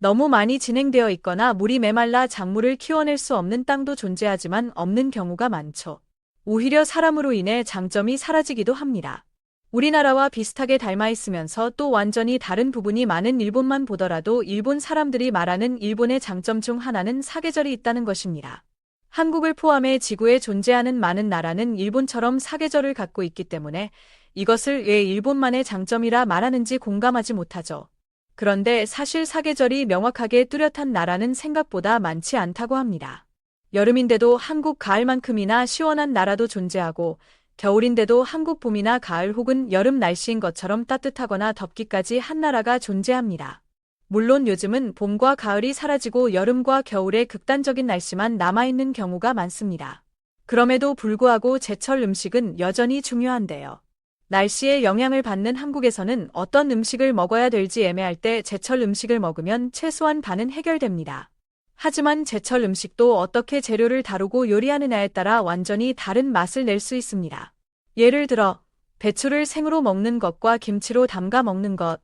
너무 많이 진행되어 있거나 물이 메말라 작물을 키워낼 수 없는 땅도 존재하지만 없는 경우가 많죠. 오히려 사람으로 인해 장점이 사라지기도 합니다. 우리나라와 비슷하게 닮아 있으면서 또 완전히 다른 부분이 많은 일본만 보더라도 일본 사람들이 말하는 일본의 장점 중 하나는 사계절이 있다는 것입니다. 한국을 포함해 지구에 존재하는 많은 나라는 일본처럼 사계절을 갖고 있기 때문에 이것을 왜 일본만의 장점이라 말하는지 공감하지 못하죠. 그런데 사실 사계절이 명확하게 뚜렷한 나라는 생각보다 많지 않다고 합니다. 여름인데도 한국 가을만큼이나 시원한 나라도 존재하고 겨울인데도 한국 봄이나 가을 혹은 여름 날씨인 것처럼 따뜻하거나 덥기까지 한 나라가 존재합니다. 물론 요즘은 봄과 가을이 사라지고 여름과 겨울의 극단적인 날씨만 남아있는 경우가 많습니다. 그럼에도 불구하고 제철 음식은 여전히 중요한데요. 날씨에 영향을 받는 한국에서는 어떤 음식을 먹어야 될지 애매할 때 제철 음식을 먹으면 최소한 반은 해결됩니다. 하지만 제철 음식도 어떻게 재료를 다루고 요리하느냐에 따라 완전히 다른 맛을 낼 수 있습니다. 예를 들어, 배추를 생으로 먹는 것과 김치로 담가 먹는 것,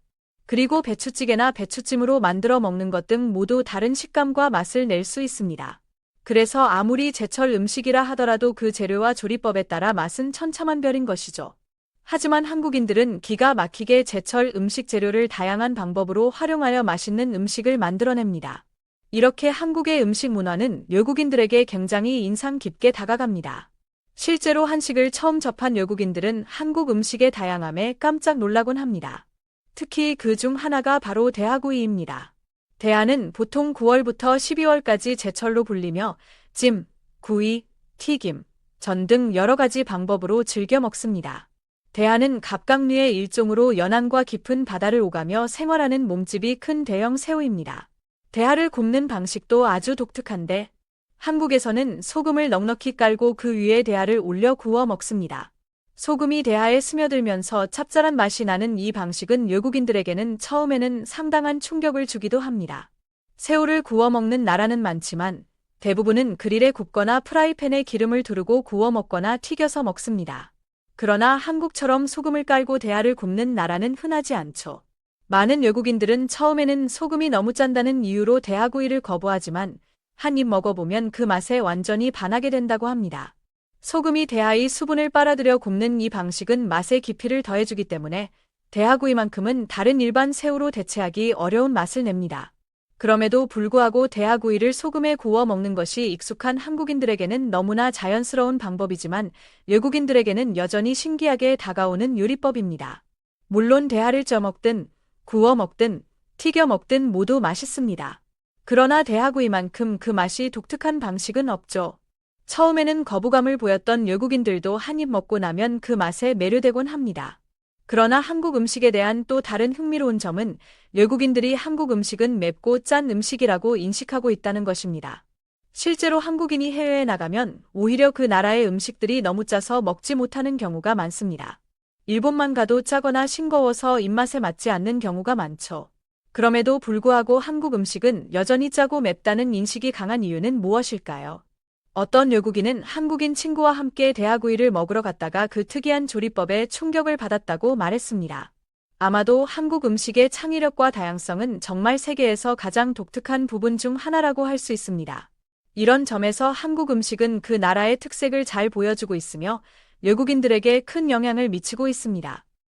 그리고 배추찌개나 배추찜으로 만들어 먹는 것 등 모두 다른 식감과 맛을 낼 수 있습니다. 그래서 아무리 제철 음식이라 하더라도 그 재료와 조리법에 따라 맛은 천차만별인 것이죠. 하지만 한국인들은 기가 막히게 제철 음식 재료를 다양한 방법으로 활용하여 맛있는 음식을 만들어냅니다. 이렇게 한국의 음식 문화는 외국인들에게 굉장히 인상 깊게 다가갑니다. 실제로 한식을 처음 접한 외국인들은 한국 음식의 다양함에 깜짝 놀라곤 합니다. 특히 그 중 하나가 바로 대하구이입니다. 대하는 보통 9월부터 12월까지 제철로 불리며 찜, 구이, 튀김, 전 등 여러 가지 방법으로 즐겨 먹습니다. 대하는 갑각류의 일종으로 연안과 깊은 바다를 오가며 생활하는 몸집이 큰 대형 새우입니다. 대하를 굽는 방식도 아주 독특한데 한국에서는 소금을 넉넉히 깔고 그 위에 대하를 올려 구워 먹습니다. 소금이 대하에 스며들면서 짭짤한 맛이 나는 이 방식은 외국인들에게는 처음에는 상당한 충격을 주기도 합니다. 새우를 구워 먹는 나라는 많지만 대부분은 그릴에 굽거나 프라이팬에 기름을 두르고 구워 먹거나 튀겨서 먹습니다. 그러나 한국처럼 소금을 깔고 대하를 굽는 나라는 흔하지 않죠. 많은 외국인들은 처음에는 소금이 너무 짠다는 이유로 대하구이를 거부하지만 한 입 먹어보면 그 맛에 완전히 반하게 된다고 합니다. 소금이 대하의 수분을 빨아들여 굽는 이 방식은 맛의 깊이를 더해주기 때문에 대하구이만큼은 다른 일반 새우로 대체하기 어려운 맛을 냅니다. 그럼에도 불구하고 대하구이를 소금에 구워 먹는 것이 익숙한 한국인들에게는 너무나 자연스러운 방법이지만 외국인들에게는 여전히 신기하게 다가오는 요리법입니다. 물론 대하를 쪄 먹든 구워 먹든 튀겨 먹든 모두 맛있습니다. 그러나 대하구이만큼 그 맛이 독특한 방식은 없죠. 처음에는 거부감을 보였던 외국인들도 한 입 먹고 나면 그 맛에 매료되곤 합니다. 그러나 한국 음식에 대한 또 다른 흥미로운 점은 외국인들이 한국 음식은 맵고 짠 음식이라고 인식하고 있다는 것입니다. 실제로 한국인이 해외에 나가면 오히려 그 나라의 음식들이 너무 짜서 먹지 못하는 경우가 많습니다. 일본만 가도 짜거나 싱거워서 입맛에 맞지 않는 경우가 많죠. 그럼에도 불구하고 한국 음식은 여전히 짜고 맵다는 인식이 강한 이유는 무엇일까요? 어떤 외국인은 한국인 친구와 함께 대하구이를 먹으러 갔다가 그 특이한 조리법에 충격을 받았다고 말했습니다. 아마도 한국 음식의 창의력과 다양성은 정말 세계에서 가장 독특한 부분 중 하나라고 할 수 있습니다. 이런 점에서 한국 음식은 그 나라의 특색을 잘 보여주고 있으며 외국인들에게 큰 영향을 미치고 있습니다.